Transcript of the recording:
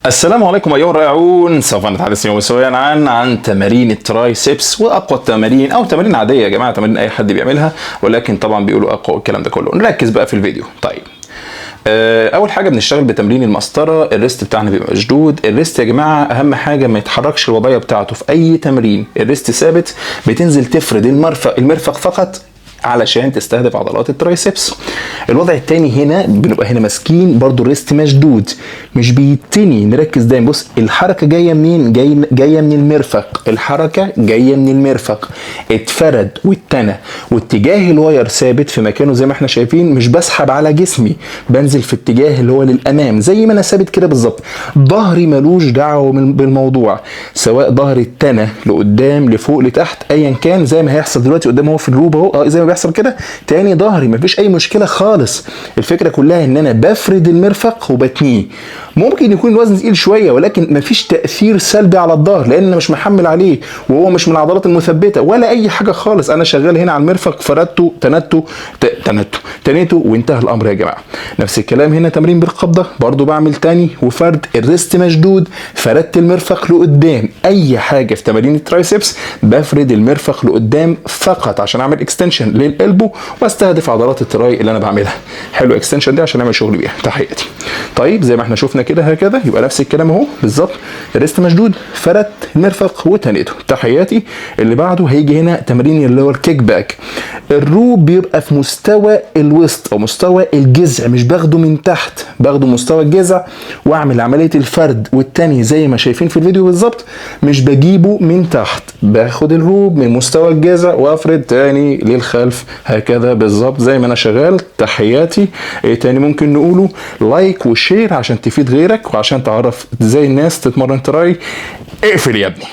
السلام عليكم ايها الرائعون. سوف نتحدث اليوم سويا عن تمارين الترايسبس واقوى التمارين او تمارين عاديه يا جماعه، تمارين اي حد بيعملها، ولكن طبعا بيقولوا اقوى الكلام ده كله. نركز بقى في الفيديو. طيب اول حاجه بنشتغل بتمرين المسطره. الريست بتاعنا بيبقى مشدود. الريست يا جماعه اهم حاجه ما يتحركش الوضعيه بتاعته في اي تمرين. الريست ثابت، بتنزل تفرد المرفق فقط علشان تستهدف عضلات الترايسبس. الوضع التاني هنا بنبقى هنا ماسكين برضو الريست مشدود، مش بيتني. نركز دايما. بص الحركه جايه منين؟ جايه من المرفق. الحركه جايه من المرفق، اتفرد واتنى، واتجاه الواير ثابت في مكانه زي ما احنا شايفين. مش بسحب على جسمي، بنزل في اتجاه اللي هو للامام زي ما انا ثابت كده بالظبط. ظهري ملوش دعوه بالموضوع، سواء ظهري اتنى لقدام لفوق لتحت ايا كان، زي ما هيحصل دلوقتي قدام اهو في الروب اهو، زي ما بيحصل كده. تاني ظهري مفيش اي مشكله خالص. الفكره كلها ان انا بفرد المرفق وبتنيه. ممكن يكون الوزن تقيل شويه، ولكن مفيش تاثير سلبي على الظهر لان انا مش محمل عليه، وهو مش من العضلات المثبته ولا اي حاجه خالص. انا شغال هنا على المرفق، فردته تنيته وانتهى الامر يا جماعه. نفس الكلام هنا تمرين بالقبضه، برضو بعمل تاني وفرد. الريست مشدود، فردت المرفق لقدام. اي حاجه في تمارين الترايسبس بفرد المرفق لقدام فقط عشان اعمل اكستنشن للقلبو واستهدف عضلات التراي اللي انا بعملها. حلو اكستنشن دي عشان اعمل شغل بيها. تحياتي. طيب زي ما احنا شفنا كده هكذا، يبقى نفس الكلام اهو بالظبط. الريست مشدود، فردت المرفق وتنيته. تحياتي. اللي بعده هيجي هنا تمرين اللي هو الكيك باك. الروب بيبقى في مستوى الوسط او مستوى الجذع، مش باخده من تحت، باخده مستوى الجذع واعمل عمليه الفرد والتاني زي ما شايفين في الفيديو بالظبط. مش بجيبه من تحت، باخد الروب من مستوى الجذع وافرد تاني للخلف هكذا بالظبط زي ما انا شغال. تحياتي. ايه تاني ممكن نقوله؟ لايك وشير عشان تفيد غيرك وعشان تعرف ازاي الناس تتمرن تراي. اقفل يا ابني.